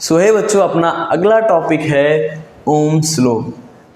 सो है बच्चों, अपना अगला टॉपिक है Ohm's law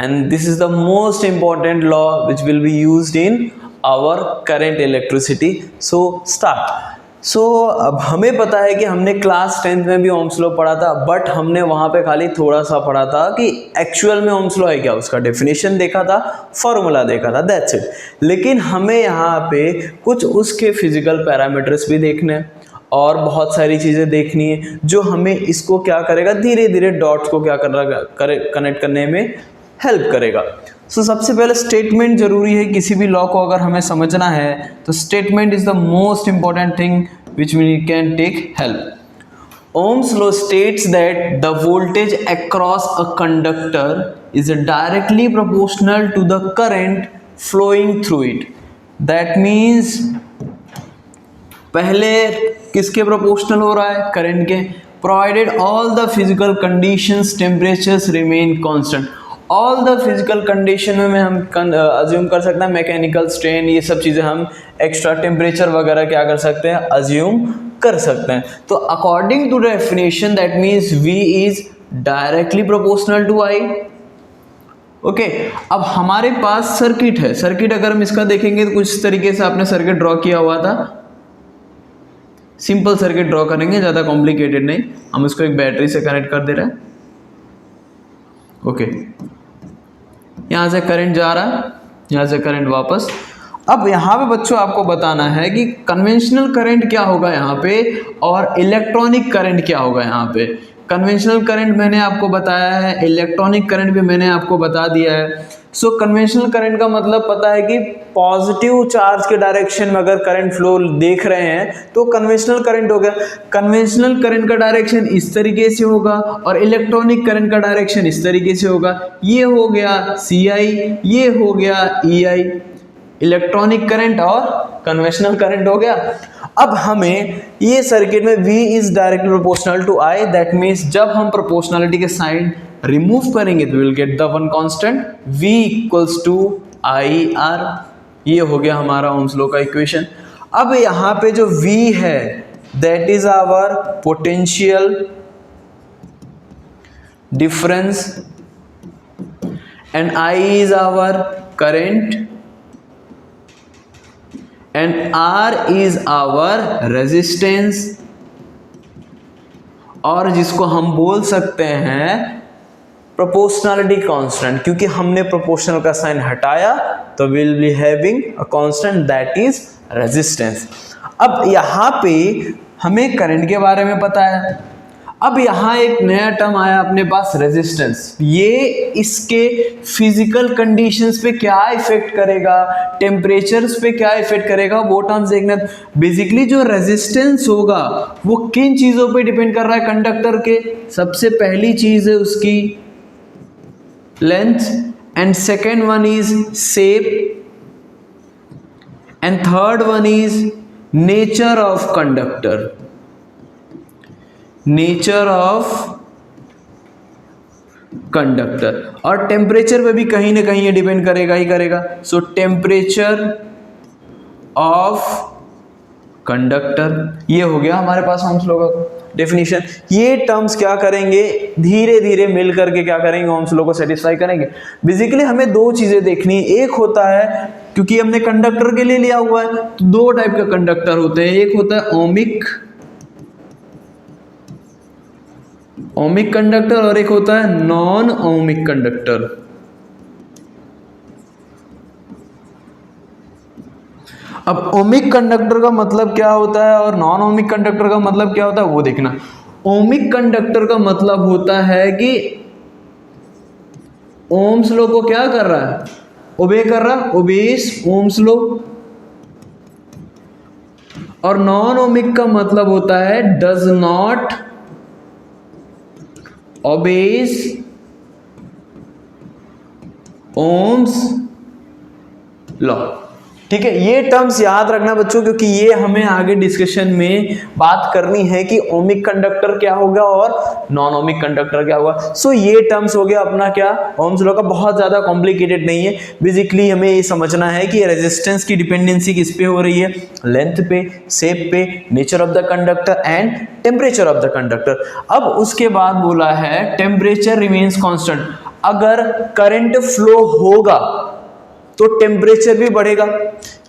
and this is the most important law which will be used in our current electricity. So start. So अब हमें पता है कि हमने क्लास 10th में भी ओम्स लॉ पढ़ा था, बट हमने वहाँ पे खाली थोड़ा सा पढ़ा था कि एक्चुअल में ओम्स लॉ है क्या, उसका डेफिनेशन देखा था, फॉर्मूला देखा था, दैट्स इट. लेकिन हमें यहाँ पे कुछ उसके फिजिकल पैरामीटर्स भी देखने हैं और बहुत सारी चीज़ें देखनी है जो हमें इसको क्या करेगा, धीरे धीरे डॉट्स को क्या कनेक्ट करने में हेल्प करेगा. सो सबसे पहले स्टेटमेंट जरूरी है. किसी भी लॉ को अगर हमें समझना है तो statement is the most important thing which we can take help. Ohm's law states that the voltage across a conductor is directly proportional to the current flowing through it. That means पहले किसके proportional हो रहा है, current के, provided all the physical conditions temperatures remain constant. All the physical condition में हम assume कर सकते हैं मैकेनिकल स्ट्रेन, ये सब चीज़ें हम एक्स्ट्रा टेम्परेचर वगैरह क्या कर सकते हैं, अज्यूम कर सकते हैं. तो according to definition that means V is directly proportional to I. Okay, अब हमारे पास सर्किट है. सर्किट अगर हम इसका देखेंगे तो कुछ तरीके से आपने सर्किट ड्रॉ किया हुआ था. सिंपल सर्किट ड्रॉ करेंगे, ज़्यादा कॉम्प्लिकेटेड नहीं. हम इसको एक बैटरी से कनेक्ट कर दे रहे हैं. ओके, यहाँ से करंट जा रहा है, यहाँ से करंट वापस. अब यहाँ पे बच्चों आपको बताना है कि कन्वेंशनल करंट क्या होगा यहाँ पे और इलेक्ट्रॉनिक करंट क्या होगा यहाँ पे. कन्वेंशनल करंट मैंने आपको बताया है, इलेक्ट्रॉनिक करंट भी मैंने आपको बता दिया है. सो कन्वेंशनल करंट का मतलब पता है कि पॉजिटिव चार्ज के डायरेक्शन में अगर करंट फ्लो देख रहे हैं तो कन्वेंशनल करंट हो गया. कन्वेंशनल करंट का डायरेक्शन इस तरीके से होगा और इलेक्ट्रॉनिक करंट का डायरेक्शन इस तरीके से होगा. ये हो गया CI, ये हो गया EI. इलेक्ट्रॉनिक करंट और कन्वेंशनल करंट हो गया. अब हमें ये सर्किट में V is directly proportional to I. That means जब हम प्रोपोर्शनलिटी के साइन रिमूव करेंगे तो will get the one constant V equals to IR. ये हो गया हमारा ओम्स लॉ का इक्वेशन. अब यहाँ पे जो V है that is our potential difference and I is our current and R is our resistance, और जिसको हम बोल सकते हैं प्रोपोर्शनलिटी कांस्टेंट, क्योंकि हमने प्रोपोर्शनल का साइन हटाया तो will be having a constant that is resistance. अब यहाँ पे हमें करंट के बारे में पता है. अब यहाँ एक नया टर्म आया अपने पास, रेजिस्टेंस. ये इसके फिजिकल कंडीशंस पे क्या इफेक्ट करेगा, टेम्परेचर्स पे क्या इफेक्ट करेगा, वो टर्म्स देखना. बेसिकली जो रेजिस्टेंस होगा वो किन चीजों पे डिपेंड कर रहा है कंडक्टर के. सबसे पहली चीज है उसकी length and second one is shape and third one is nature of conductor. Nature of conductor और टेम्परेचर पे भी कहीं ना कहीं ये डिपेंड करेगा ही करेगा. सो टेम्परेचर ऑफ कंडक्टर, ये हो गया हमारे पास ओम्स लॉ का डेफिनेशन. ये टर्म्स क्या करेंगे, धीरे धीरे मिल करके क्या करेंगे, ओम्स लॉ को सेटिस्फाई करेंगे. बेसिकली हमें दो चीजें देखनी है. एक होता है, क्योंकि हमने कंडक्टर के लिए लिया हुआ है तो दो टाइप का कंडक्टर होते हैं. एक होता है ओमिक कंडक्टर और एक होता है नॉन ओमिक कंडक्टर. अब ओमिक कंडक्टर का मतलब क्या होता है और नॉन ओमिक कंडक्टर का मतलब क्या होता है वो देखना. ओमिक कंडक्टर का मतलब होता है कि ओम्स लॉ को क्या कर रहा है, ओबे कर रहा है, ओबेस ओम्स लॉ. और नॉन ओमिक का मतलब होता है does not obeys Ohm's law. ठीक है, ये टर्म्स याद रखना बच्चों, क्योंकि ये हमें आगे डिस्कशन में बात करनी है कि ओमिक कंडक्टर क्या होगा और नॉन ओमिक कंडक्टर क्या होगा। सो ये टर्म्स हो गया अपना क्या, ओम्स लॉ का, बहुत ज्यादा कॉम्प्लिकेटेड नहीं है। बेसिकली हमें ये समझना है कि रेजिस्टेंस की डिपेंडेंसी किस पे हो रही है, लेंथ पे, शेप पे, nature of the conductor and temperature of the conductor. अब उसके बाद बोला है टेम्परेचर रिमेन्स कांस्टेंट। अगर करंट फ्लो होगा तो टेम्परेचर भी बढ़ेगा,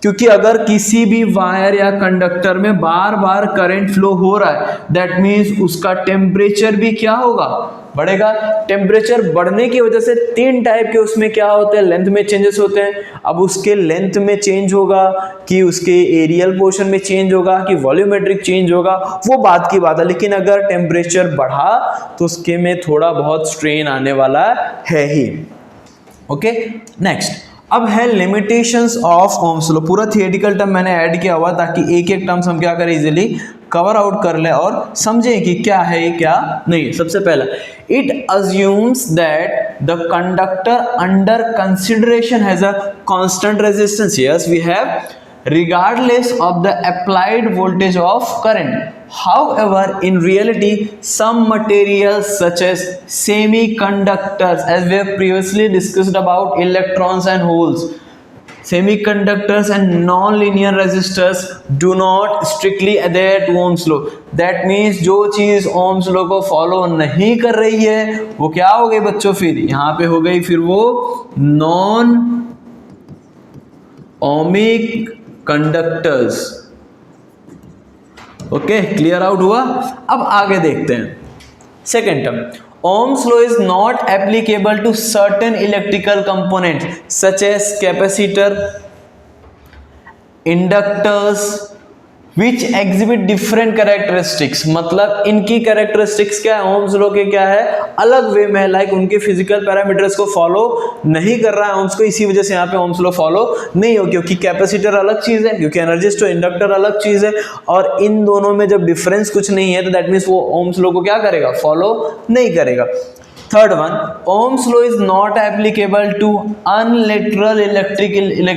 क्योंकि अगर किसी भी वायर या कंडक्टर में बार बार करंट फ्लो हो रहा है, दैट मीन्स उसका टेम्परेचर भी क्या होगा, बढ़ेगा। टेम्परेचर बढ़ने की वजह से तीन टाइप के उसमें क्या होते हैं, लेंथ में चेंजेस होते हैं। अब उसके लेंथ में चेंज होगा कि उसके एरियल पोर्शन में चेंज होगा कि वॉल्यूमेट्रिक चेंज होगा, वो बात की बात है। लेकिन अगर टेम्परेचर बढ़ा तो उसके में थोड़ा बहुत स्ट्रेन आने वाला है ही। ओके, नेक्स्ट अब है लिमिटेशंस ऑफ ओम्स लॉ। पूरा थियोरेटिकल टर्म मैंने ऐड किया हुआ ताकि एक एक टर्म्स हम क्या करें, इजीली कवर आउट कर ले और समझें कि क्या है क्या नहीं। सबसे पहला, it assumes that the conductor under consideration has a constant resistance, yes we have, regardless of the applied voltage of current. However, in reality, some materials such as semiconductors, as we have previously discussed about electrons and holes, semiconductors and non-linear resistors do not strictly adhere to Ohm's law. That means जो चीज Ohm's law को follow नहीं कर रही है वो क्या हो गई बच्चों, फिर यहाँ पे हो गई फिर वो non ohmic conductors. Okay, clear out हुआ। अब आगे देखते हैं second term, Ohm's law is not applicable to certain electrical components such as capacitor, inductors which exhibit different characteristics। मतलब इनकी कैरेक्टरिस्टिक्स क्या है, ओम्स लॉ के क्या है, अलग वे में, लाइक उनके फिजिकल पैरामीटर्स को फॉलो नहीं कर रहा है ओम्स को, इसी वजह से यहाँ पे ओम्स लॉ फॉलो नहीं हो, क्योंकि कैपेसिटर अलग चीज है, क्योंकि एनर्जिस्ट और इंडक्टर अलग चीज है, और इन दोनों में जब डिफरेंस कुछ नहीं है तो दैट मीन्स वो ओम्स लॉ को क्या करेगा, फॉलो नहीं करेगा। Third one, Ohm's law is not applicable to unilateral electrical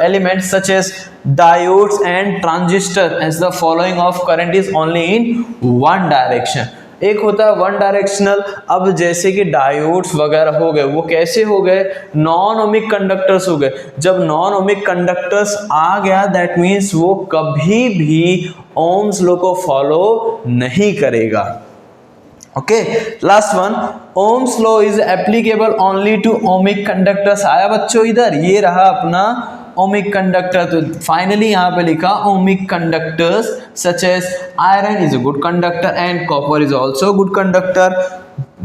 elements such as diodes and transistors, as the following of current is only in one direction. एक होता है one directional. अब जैसे कि डायोड्स वगैरह हो गए, वो कैसे हो गए, नॉन ओमिक कंडक्टर्स हो गए। जब नॉन ओमिक कंडक्टर्स आ गया दैट मीन्स वो कभी भी ओम्स लॉ को फॉलो नहीं करेगा। Okay, last one, Ohm's law is applicable only to ohmic conductors. आया बच्चों इधर, ये रहा अपना ओमिक कंडक्टर। तो फाइनली यहाँ पे लिखा ohmic conductors such as iron is a good conductor and copper is also good conductor,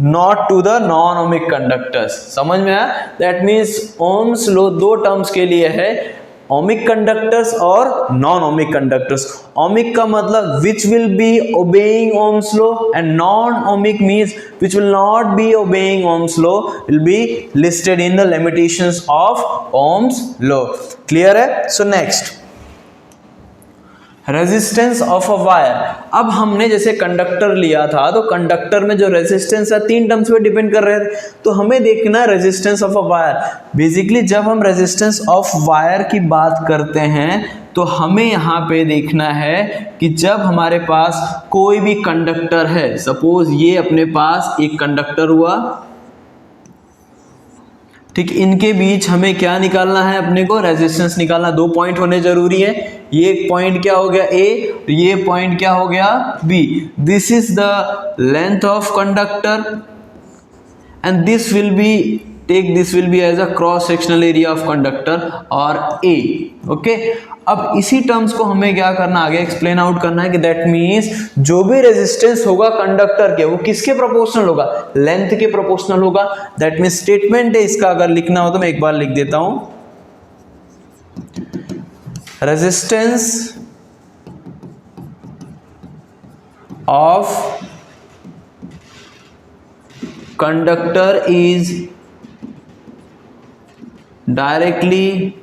not to the non ohmic conductors. समझ में आया? दैट मीन्स ओम्स लॉ दो टर्म्स के लिए है, ओमिक कंडक्टर्स और नॉन ओमिक कंडक्टर्स। ओमिक का मतलब which will be obeying Ohm's law and non ohmic means which will not be obeying Ohm's law, will be listed in the limitations of Ohm's law. Clear है? So next, resistance of a wire. अब हमने जैसे conductor लिया था तो conductor में जो resistance है तीन टर्म्स पे डिपेंड कर रहे थे, तो हमें देखना है resistance of a wire. Basically जब हम रेजिस्टेंस ऑफ वायर की बात करते हैं तो हमें यहाँ पे देखना है कि जब हमारे पास कोई भी कंडक्टर है, सपोज ये अपने पास एक कंडक्टर हुआ, ठीक, इनके बीच हमें क्या निकालना है, अपने को रेजिस्टेंस निकालना। दो पॉइंट होने जरूरी है, ये पॉइंट क्या हो गया ए, ये पॉइंट क्या हो गया B. This is the length of conductor and this will be take this will be as a cross sectional area of conductor और ए। ओके, अब इसी टर्म्स को हमें क्या करना, आगे एक्सप्लेन आउट करना है कि दैट मीन्स जो भी रेजिस्टेंस होगा कंडक्टर के वो किसके प्रोपोर्शनल होगा, लेंथ के प्रोपोर्शनल होगा। दैट मीन्स स्टेटमेंट है इसका, अगर लिखना हो तो मैं एक बार लिख देता हूं, resistance of conductor is directly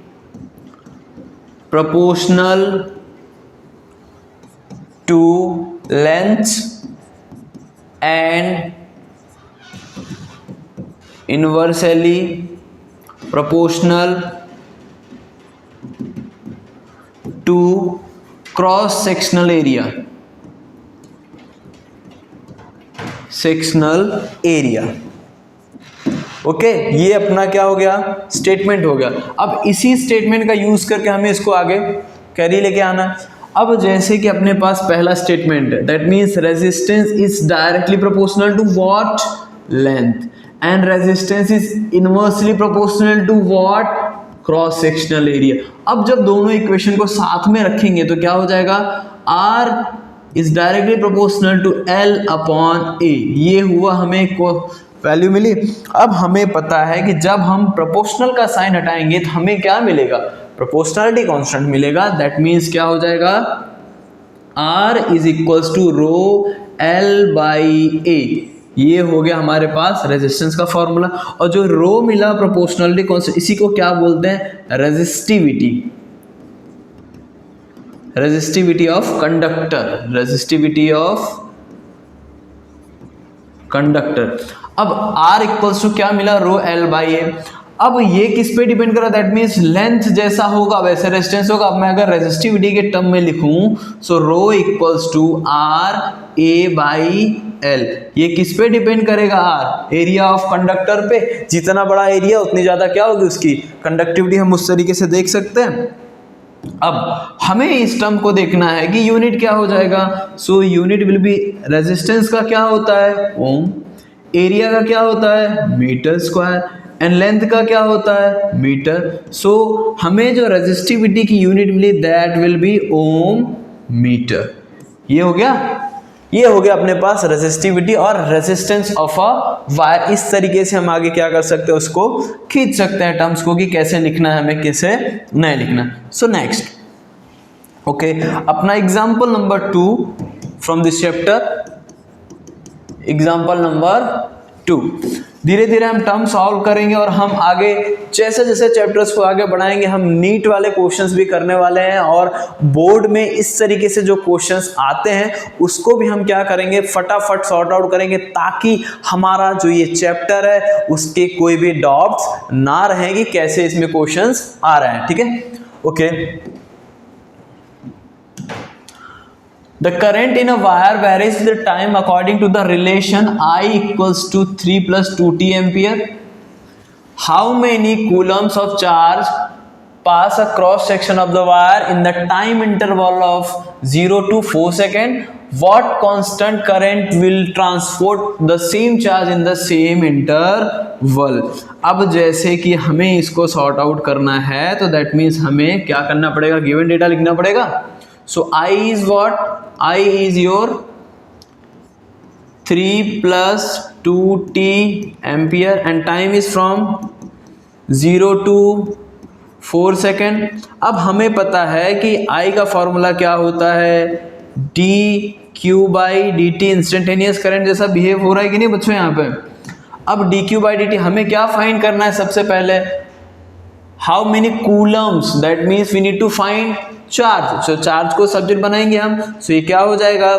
proportional to length and inversely proportional to cross sectional area, sectional area. Okay, ये अपना क्या हो गया, स्टेटमेंट हो गया। अब इसी स्टेटमेंट का यूज करके हमें इसको आगे कैरी लेके आना है। अब जैसे कि अपने पास पहला स्टेटमेंट है, that means resistance is directly proportional to what, length, and resistance is inversely proportional to what, cross sectional area. अब जब दोनों इक्वेशन को साथ में रखेंगे तो क्या हो जाएगा, R is directly proportional to L upon A। ये हुआ, हमें को वैल्यू मिली। अब हमें पता है कि जब हम प्रोपोर्शनल का साइन हटाएंगे तो हमें क्या मिलेगा, प्रोपोर्शनलिटी कांस्टेंट मिलेगा। दैट मीन्स क्या हो जाएगा, R is equals to rho L by A। ये हो गया हमारे पास रेजिस्टेंस का फॉर्मूला। और जो रो मिला प्रोपोर्शनलिटी कांस्टेंट, इसी को क्या बोलते हैं, resistivity, resistivity of conductor, resistivity of conductor. अब R इक्वल्स टू क्या मिला, रो L बाई A। अब ये किस पे डिपेंड कर रहा है, दैट मीन्स लेंथ जैसा होगा वैसे रेजिस्टेंस होगा। अब मैं अगर रेजिस्टिविटी के टर्म में लिखूं, so rho equals to R A by L। ये किस पे डिपेंड करेगा, R एरिया ऑफ कंडक्टर पे। जितना बड़ा एरिया उतनी ज्यादा क्या होगी उसकी कंडक्टिविटी, हम उस तरीके से देख सकते हैं। अब हमें इस टर्म को देखना है कि यूनिट क्या हो जाएगा। So unit will be, resistance का क्या होता है, ओम, एरिया का क्या होता है, मीटर स्क्वायर, एंड लेंथ का क्या होता है, मीटर। सो हमें जो रेजिस्टिविटी की यूनिट मिली that will be ohm metre. ये हो गया, ये हो गया अपने पास रेजिस्टिविटी और रेजिस्टेंस ऑफ अ वायर। इस तरीके से हम आगे क्या कर सकते हैं, उसको खींच सकते हैं टर्म्स को कि कैसे लिखना है हमें, कैसे नहीं लिखना। सो नेक्स्ट, ओके, अपना example number 2 from this chapter, example number 2। धीरे धीरे हम टर्म सॉल्व करेंगे और हम आगे जैसे जैसे चैप्टर्स को आगे बढ़ाएंगे हम नीट वाले क्वेश्चंस भी करने वाले हैं। और बोर्ड में इस तरीके से जो क्वेश्चंस आते हैं उसको भी हम क्या करेंगे, फटाफट सॉर्ट आउट करेंगे, ताकि हमारा जो ये चैप्टर है उसके कोई भी डाउट्स ना रहे कि कैसे इसमें क्वेश्चंस आ रहे हैं। ठीक है, okay. The current in a wire varies with the time according to the relation I equals to 3 plus 2t ampere. How many coulombs of charge pass a cross section of the wire in the time interval of 0 to 4 seconds? What constant current will transport the same charge in the same interval? अब जैसे कि हमें इसको sort out करना है तो that means हमें क्या करना पड़ेगा, गिवन डेटा लिखना पड़ेगा। So I is what? I is your 3 plus 2t ampere and time is from 0 to 4 second. अब हमें पता है कि I का फॉर्मूला क्या होता है, dq by dt। Instantaneous current जैसा बिहेव हो रहा है कि नहीं बच्चों यहाँ पे। अब dq बाई dt हमें क्या फाइंड करना है, सबसे पहले how many coulombs, that means we need to find charge. So charge को सब्जेक्ट बनाएंगे हम। सो ये क्या हो जाएगा,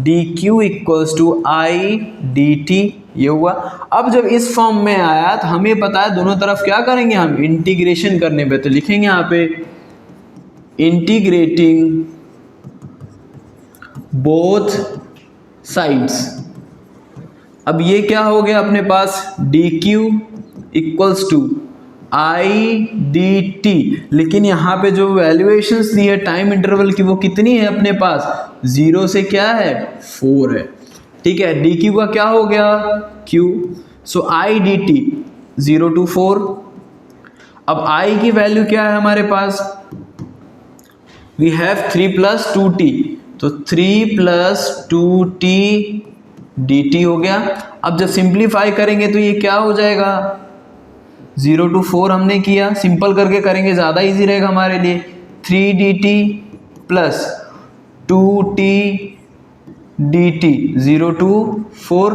dq equals to I dt। ये हुआ। अब जब इस फॉर्म में आया तो हमें पता है दोनों तरफ क्या करेंगे हम, इंटीग्रेशन करने पे। तो लिखेंगे यहाँ पे इंटीग्रेटिंग बोथ साइड्स। अब ये क्या हो गया अपने पास, dq equals to I D T. लेकिन यहाँ पे जो वैल्यूएशंस दी है टाइम इंटरवल की वो कितनी है अपने पास, 0 से क्या है 4 है। ठीक है, डी क्यू का क्या हो गया q। So I D T 0 to 4। अब i की वैल्यू क्या है हमारे पास, वी हैव 3 plus 2t। तो 3 plus 2t dt हो गया। अब जब सिंप्लीफाई करेंगे तो ये क्या हो जाएगा, 0 to 4 हमने किया, सिंपल करके करेंगे ज़्यादा इजी रहेगा हमारे लिए। 3 dt plus 2t dt 0 to 4,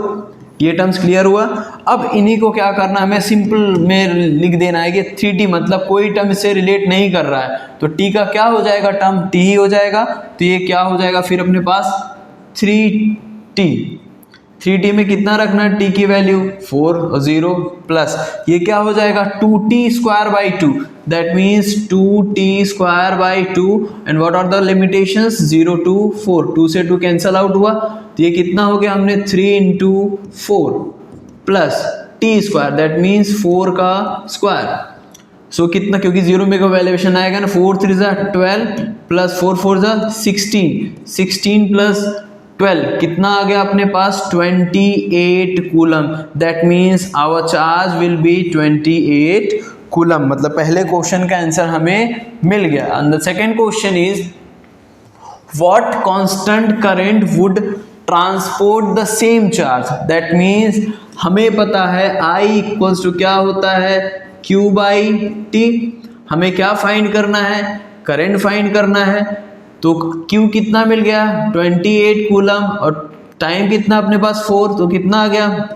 ये टर्म्स क्लियर हुआ। अब इन्हीं को क्या करना है, हमें सिंपल में लिख देना है कि 3t मतलब कोई टर्म इससे रिलेट नहीं कर रहा है, तो t का क्या हो जाएगा, टर्म t ही हो जाएगा। तो ये क्या हो जाएगा फिर अपने पास 3t 3t में कितना रखना है t की वैल्यू 4 और 0 प्लस ये क्या हो जाएगा 2t square by 2, that means 2t square by 2 and what are the limitations 0 to 4, 2 से 2 कैंसल आउट हुआ तो ये कितना हो गया हमने 3 into 4 plus t square that means 4 का स्क्वायर। सो कितना, क्योंकि 0 में कोई वैल्यूएशन आएगा ना, 4 3 जा 12 प्लस 4 4 जा 16 प्लस 12 कितना आ गया अपने पास 28 coulomb, that means our charge will be 28 coulomb. मतलब पहले क्वेश्चन का आंसर हमें मिल गया। And the second question is what constant current would transport the same charge, that means हमें पता है I इक्वल्स टू क्या होता है Q बाई टी। हमें क्या फाइंड करना है, करंट फाइंड करना है। तो Q कितना मिल गया 28 कूलम और टाइम कितना अपने पास 4, तो कितना आ गया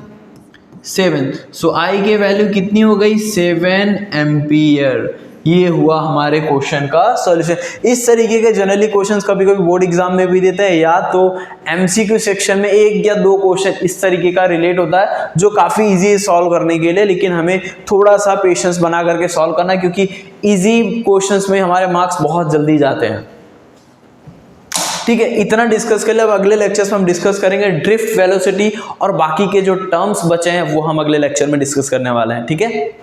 7। सो I के वैल्यू कितनी हो गई 7 एम्पियर। ये हुआ हमारे क्वेश्चन का सॉल्यूशन। इस तरीके के जनरली क्वेश्चंस कभी कभी बोर्ड एग्जाम में भी देते हैं, या तो एमसीक्यू सेक्शन में 1 या 2 क्वेश्चन इस तरीके का रिलेट होता है जो काफ़ी इजी है सॉल्व करने के लिए, लेकिन हमें थोड़ा सा पेशेंस बना करके सॉल्व करना है क्योंकि इजी क्वेश्चंस में हमारे मार्क्स बहुत जल्दी जाते हैं। ठीक है, इतना डिस्कस कर ले। अब अगले लेक्चर्स में हम डिस्कस करेंगे ड्रिफ्ट वेलोसिटी और बाकी के जो टर्म्स बचे हैं वो हम अगले लेक्चर में डिस्कस करने वाले हैं। ठीक है।